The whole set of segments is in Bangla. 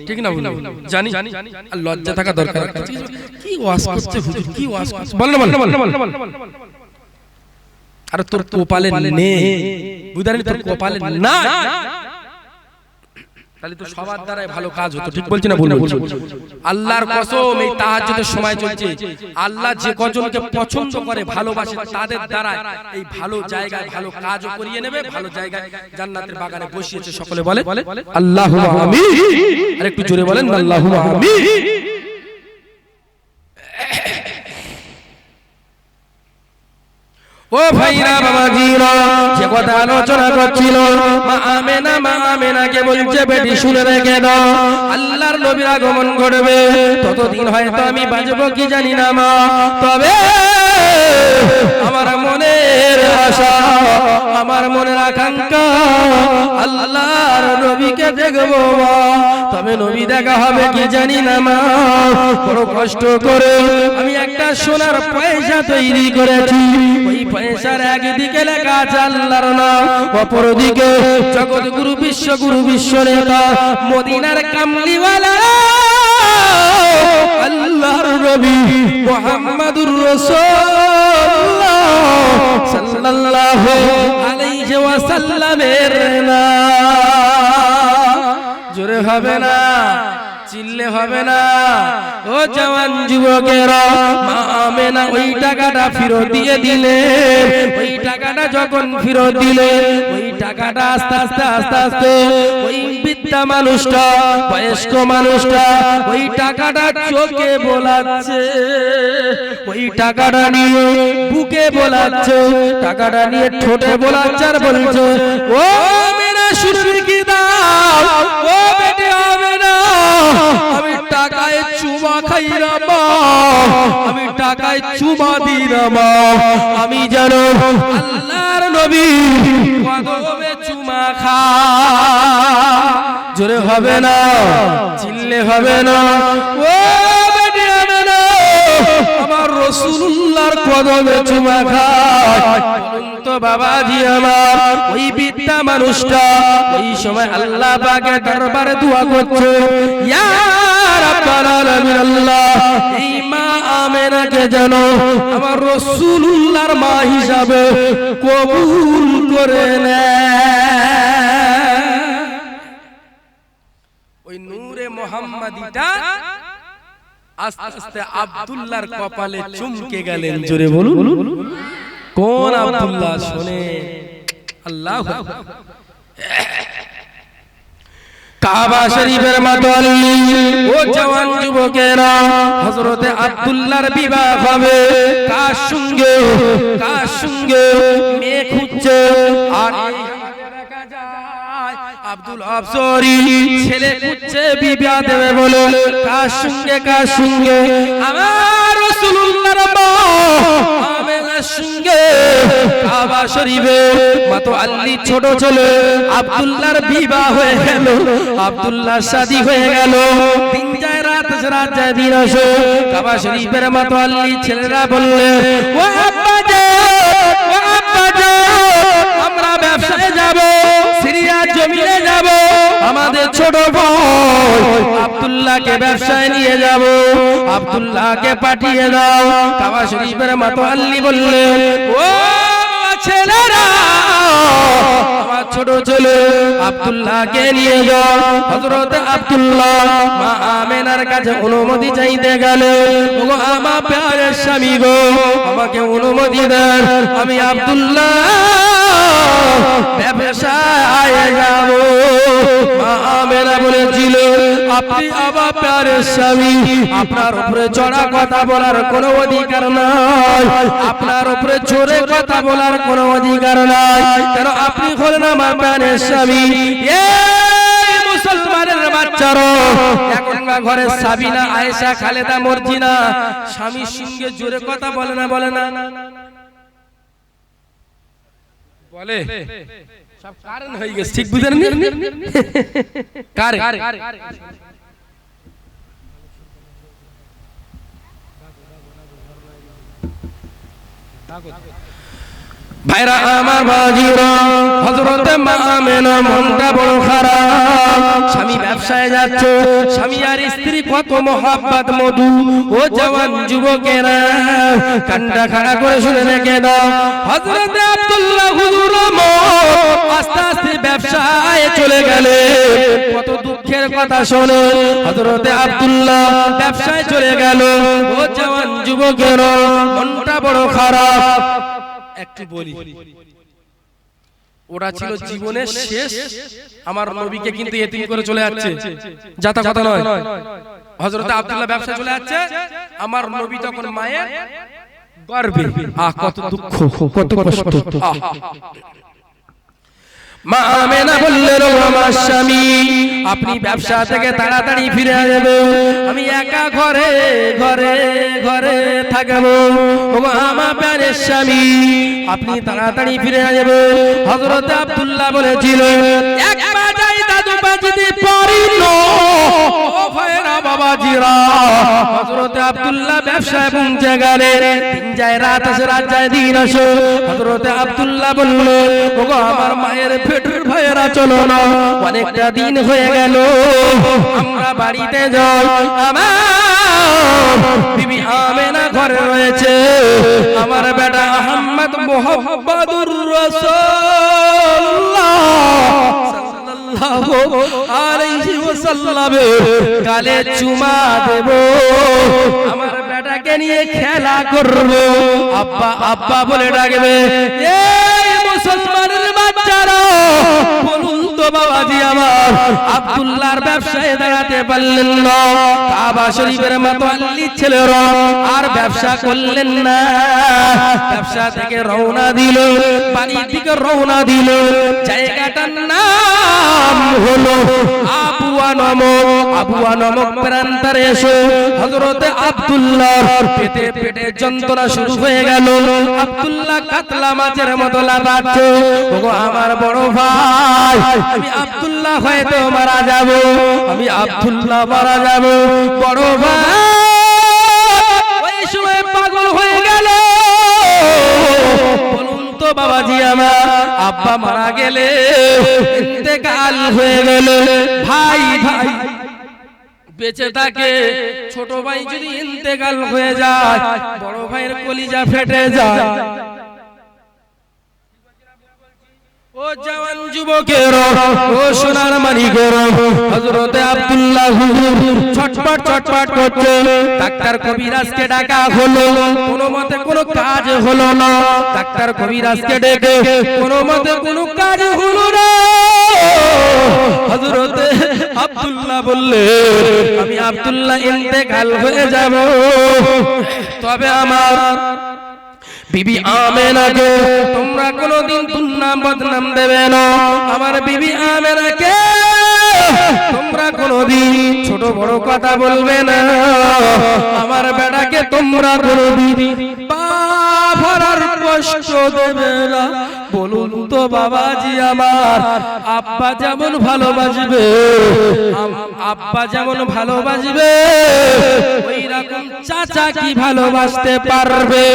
ঠিক না বলুন? জানি আর লজ্জা থাকা দরকার। কি ওয়াজ করছে হুজুর, কি ওয়াজ করছে, বল না। আর তোর কপালে নেই, বুঝালি তোর কপালে না, তাহলে তো সবার দ্বারাই ভালো কাজ হতো। ঠিক বলছি না ভুল বলছি? আল্লাহর কসম, এই তাহাজ্জুদের সময় চলছে, আল্লাহ যে কজনকে পছন্দ করে ভালোবাসে তাদের দ্বারা এই ভালো জায়গায় ভালো কাজও করিয়ে নেবে, ভালো জায়গায় জান্নাতের বাগানে বসিয়েছে। সকলে বলে আল্লাহুম্মা আমিন। আর একটু জোরে বলেন আল্লাহুম্মা আমিন। ও ভাইরা বাবাজিরা, যে কথা আলোচনা করছিল মা আমেনাকে বলছে বেটি শুনে রেখে দাও, আল্লাহর নবীর আগমন ঘটবে, ততদিন হয়তো আমি বাঁচবো কি জানি না মা, তবে আমার মনের আশা, আমার মনের আকাঙ্ক্ষা আল্লাহর নবীকে দেখবো মা, তবে নবী দেখা হবে কি জানি না মা। বড় কষ্ট করে আমি একটা সোনার পয়সা তৈরি করেছি, ওই পয়সার একদিকে লেখা আছে আল্লাহর নাম, অপরদিকে জগৎগুরু বিশ্বগুরু বিশ্বনেতা মদিনার কামলিওয়ালা আল্লাহর নবী মুহাম্মাদুর রাসূলুল্লাহ সাল্লাল্লাহু আলাইহি ওয়াসাল্লামের নাম। জোরে হবে না, চিল্লে হবে না। ও জওয়ান যুবকেরা, মা আমেনা ওই টাকাটা ফেরত দিয়ে দিলে, ওই টাকাটা যখন ফেরত দিলে, ওই টাকাটা আস্তে আস্তে ওই বৃদ্ধা মানুষটা, বয়স্ক মানুষটা ওই টাকাটা চোখে বোলাচ্ছে, ওই টাকাটা নিয়ে বুকে বোলাচ্ছে, টাকাটা নিয়ে ঠোঁটে বোলাচ্ছে আর বলছে ও আমেনা শুনবি কি দাও, ও বেটি আমেনা, আমি টাকায় চুমা খাই না মা, আমি টাকায় চুমা দিই না মা, আমি জানো আল্লাহর নবী কদমে চুমা খা। জোরে হবে না, চিল্লে হবে না। ও বেটি আমেনা, আমার রাসূলুল্লাহর কদমে চুমা খায়। তো বাবাজি আমার, ওই বৃদ্ধা মানুষটা ওই সময় আল্লাহ পাকের দরবারে দোয়া করছে, ইয়া রাব্বাল আলামিন আল্লাহ, এই মা আমেনাকে যেন আমার রাসূলুল্লাহর মা হিসাবে কবুল করে নেয়। ওই নূরে মুহাম্মাদিটা আস্তে আস্তে আব্দুল্লাহর কপালে চুমকে গেলেন। জোরে বলুন কোন আব্দুল্লাহ? শুনে আল্লাহু আকবার। কাবা শরীফের মাতোয়াল্লি ও জওয়ান যুবকেরা, হযরতে আব্দুল্লাহর বিবাহ হবে কার সঙ্গে? কার সঙ্গে? মেয়ে খুঁজছে, আর আব্দুল আফসরি ছেলে খুঁজছে বিবাহ দেবে বলে। কার সঙ্গে? কার সঙ্গে? আমার রাসূলুল্লাহর মা আমেনার সঙ্গে। কাবা শরীফে মাতোয়াল্লি ছোট ছেলে আব্দুল্লাহর বিবাহ হয়ে গেল, আব্দুল্লাহর শাদী হয়ে গেল। দিন যায় রাত যায় দিন আসে, কাবা শরীফের মাতোয়াল্লি ছেলেরা বললে ও আব্বা যান, ও আব্বা যান, আমরা ব্যবসায় যাব, সিরিয়া জমিনে যাব, আমাদের ছোট ভাই আব্দুল্লাহকে ব্যবসায় নিয়ে যাব, আব্দুল্লাহকে পাঠিয়ে দাও। কাবা শরীফের মাতোয়াল্লি বললেন ও ছেলেরা, আমার ছোট ছেলে আব্দুল্লাহকে নিয়ে যাও। হযরত আব্দুল্লাহ মা আমেনার কাছে অনুমতি চাইতে গেল, ওগো আমার প্যারের স্বামী গো, আমাকে অনুমতি দেন, আমি আব্দুল্লাহ ব্যবসায় যাব। মা আমেনা বলেছিল আপনি আমার প্যারের স্বামী, আপনার উপরে চড়া কথা বলার কোনো অধিকার নাই, আপনার উপরে জোরে কথা বলার কোনো অধিকার নাই, কারণ আপনি হলেন আমার প্যারের স্বামী। এই মুসলমানের বাচ্চারা, এখনকার ঘরে সাবিনা, আয়েশা, খালেদা, মর্জিনা স্বামীর সঙ্গে জোরে কথা বলে না? বলে না? বলে। সব কারণ হয়ে গেছে, ঠিক বুঝেন? কারণ ভাইরা আমার বাজিরা, হযরতে মা আমেনা মনটা বড় খারাপ। স্বামী ব্যবসায় যাচ্ছে, স্বামী আর স্ত্রী কত মহব্বত মধু। ও জওয়ান যুবকেরা কান্না খাড়া করে শুনে রেখে দাও। হযরতে আব্দুল্লাহ হুজুর আস্তে আস্তে ব্যবসায় চলে গেলে, কত দুঃখের কথা শোনো। হযরতে আব্দুল্লাহ ব্যবসায় চলে গেল। ও জওয়ান যুবকেরা মনটা বড় খারাপ। একটু বলি, ওরা ছিল জীবনের শেষ। আমার নবীকে কিন্তু এতিম করে চলে যাচ্ছে, যাতা কথা নয়। হযরত আব্দুল্লাহ ব্যবসা চলে যাচ্ছে, আমার নবী তখন মায়ের গর্ভে। কত দুঃখ, কত কষ্ট। মা আমেনা বললেন, আমার স্বামী আপনি ব্যবসা থেকে তাড়াতাড়ি ফিরে আসবেন, আমি একা ঘরে ঘরে ঘরে থাকবো। আমার প্রাণের স্বামী আপনি তাড়াতাড়ি ফিরে আসবেন। হযরত আব্দুল্লাহ বলেছিল, একবার যাই দাদু বাজিতে পারি না। ও ভাইরা বাবাজিরা, হযরত আব্দুল্লাহ ব্যবসায় পৌঁছে গেলেন। দিন যায় রাত আসে, রাত যায় দিন আসে। হযরত আব্দুল্লাহ বলল, ওগো আমার মায়ের পেটের ভাইয়েরা চলো না, অনেকটা দিন হয়ে গেল, আমরা বাড়িতে যাই। আমার বিবি আমেনা ঘরে রয়েছে, আমার বেটা আহমদ মুহাম্মাদুর রাসূলুল্লাহ সাল্লাল্লাহু আলাইহি ওয়াসাল্লাম গালে চুমা দেব, আমার বেটাকে নিয়ে খেলা করব। আব্বা আব্বা বলে ডাকবে। এই মুসলমানের বাচ্চারা বলুন তো বাবাজি আমার, আব্দুল্লাহর ব্যবসায় দাঁড়াতে পারলেন না। কাবা শরীফের মাতোয়াল্লি ছেলেরা আর ব্যবসা করলেন না। ব্যবসা থেকে রওনা দিল, বাড়ির দিকে রওনা দিল। জায়গাটার নাম হলো আবুয়া নামক। আবুয়া নামক প্রান্তরে এসে হযরতে আব্দুল্লাহর পেটে পেটে যন্ত্রণা শুরু হয়ে গেল। আব্দুল্লাহ কাতলা মাছের মতো লাফাচ্ছে। ওগো আমার বড় ভাই, আমি আব্দুল্লাহ হয়তো মারা যাব, আমি আব্দুল্লাহ মারা যাব। বড় ভাই ওই সময় পাগল হয়ে গেল। বলুন তো বাবাজি আমার, আব্বা মারা গেলে, ইন্তেকাল হয়ে গেল, ভাই ভাই বেঁচে থাকে, ছোট ভাই যদি ইন্তেকাল হয়ে যায়, বড় ভাইয়ের কলিজা ফেটে যায়। ও জওয়ান যুবকেরা, ও সোনার মানিকেরা, হযরতে আব্দুল্লাহ হুজুর ছটপট ছটপট করছে। ডাক্তার কবিরাজকে ডাকা হলো, কোনো মতে কোনো কাজ হলো না। ডাক্তার কবিরাজকে ডেকে কোনো মতে কোনো কাজ হলো না। হযরতে আব্দুল্লাহ বললে, আমি আব্দুল্লাহ ইন্তেকাল হয়ে যাব, তবে আমার বিবি আমেনাকে তোমরা কোনদিন দুর্নাম বদনাম দেবে না। আমার বিবি আমেনাকে তোমরা কোনদিন ছোট বড় কথা বলবে না। আমার বেটাকে তোমরা কোনদিন বাবার কষ্ট দেবে না। বলুন তো বাবাজি আমার, আব্বা যেমন ভালোবাসবে, আব্বা যেমন ভালোবাসবে, ওই রকম চাচা কি ভালোবাসতে পারবে?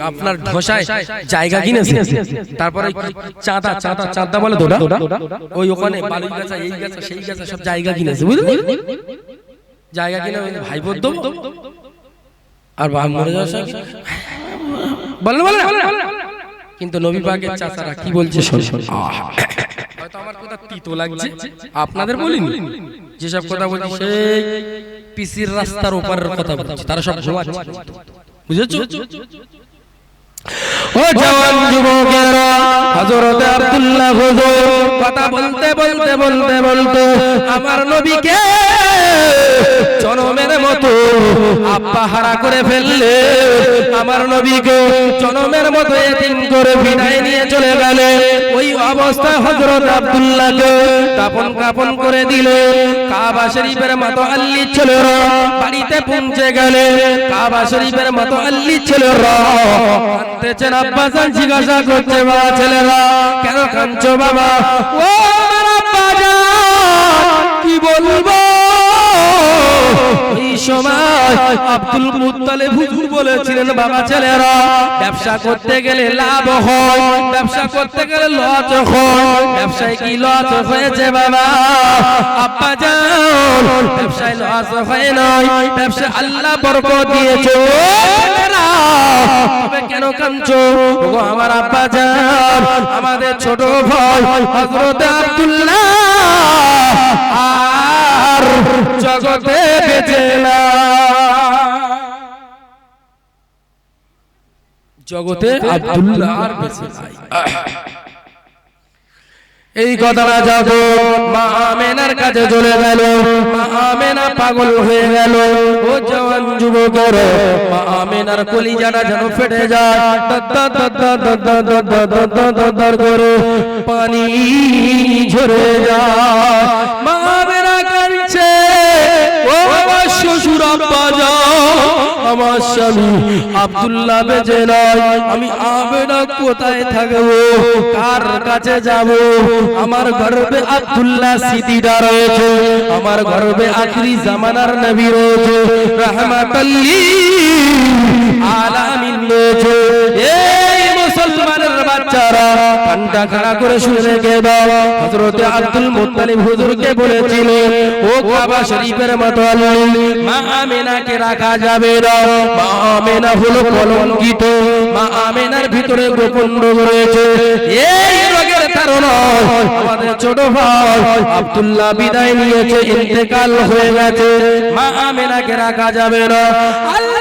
আপনার ধসায় জায়গা কিনেছে, তারপরে চাঁদা চাঁদা চাঁদা বলে তো, ওই ওখানে বালুর গাছা, এই গাছা, সেই গাছা সব জায়গা কিনেছে, বুঝলেন? জায়গা কিনে ভাই বোধ আর বাপ মরে যাওয়ার সঙ্গে বলেন বলেন। কিন্তু নবী পাকের চাচারা কি বলছে শোন। হয়তো আমার কথা তিতো লাগছে, আপনাদের বলিনি। যেসব কথা বলছি সেই পিসির রাস্তার ওপারের কথা বলছি, তারা সব ঘুমাচ্ছে, বুঝেছো? ও জওয়ান যুবকেরা, হযরত আব্দুল্লাহ হুজুর কথা বলতে বলতে বলতে বলতে আমার নবীকে জনমের মতো আব্বা হারা করে ফেললে। আমার নবীকে জনমের মতো এতিম করে বিদায় নিয়ে চলে গেলে। ওই অবস্থায় হযরত আব্দুল্লাহকে দাফন কাফন করে দিলে। কাবা শরীফের মাতোয়াল্লি ছেলেরা বাড়িতে পৌঁছে গেলে। কাবা শরীফের মাতোয়াল্লি ছেলেরা কাঁদতেছেন আব্বাজান জিজ্ঞাসা করছে বাবা ছেলেরা কেন কাঁদছো বাবা ও আমার আব্বাজান কি বলবো এই সময় আব্দুল মুত্তালিব হুজুর বলেছিলেন বাবা ছেলেরা ব্যবসা করতে গেলে লাভ হয় ব্যবসা করতে গেলে লস হয় ব্যবসায় কি লস হয়েছে বাবা আব্বাজান ব্যবসায় লস হয় নাই ব্যবসায় আল্লাহ বরকত দিয়েছে ছেলেরা তবে কেন কাঁদছো ওগো আমার আব্বাজান আমাদের ছোট ভাই হযরত আব্দুল্লাহ আর জগতে বেঁচে না জগতে আব্দুল্লাহ আর বেঁচে নাই এই কথাটা যখন মা আমেনার কাছে চলে গেল মা আমেনা পাগল হয়ে গেল ও জওয়ান যুবকের মা আমেনার কলিজাটা যেন ফেটে যায় দর করে পানি ঝরে যায় মা আমেনা কাঁদছে ও আমার শ্বশুর আব্বাজান আমার স্বামী আব্দুল্লাহ বেঁচে নাই আমি আমেনা কোথায় থাকবো কার কাছে যাব আমার গর্বে আব্দুল্লাহ সিদ্দিকা রয়েছে আমার গর্বে আখিরি জামানার নবী রয়েছে রাহমাতাল লিল আলামিন রয়েছে এই মুসলমানের বাচ্চারা কান্না খাড়া করে শুনে রেখে দাও হযরত আব্দুল মুত্তালিব হুজুরকে বলেছিলেন ও কাবা শরীফের মতো মা আমেনাকে রাখা যাবে না মা আমেনা হলো কলঙ্কিত মা আমেনার ভিতরে গোপন রোগ রয়েছে এই রোগের কারণে আমাদের ছোট ভাই আব্দুল্লাহ বিদায় নিয়েছে ইন্তেকাল হয়ে গেছে মা আমেনাকে রাখা যাবে না আল্লাহ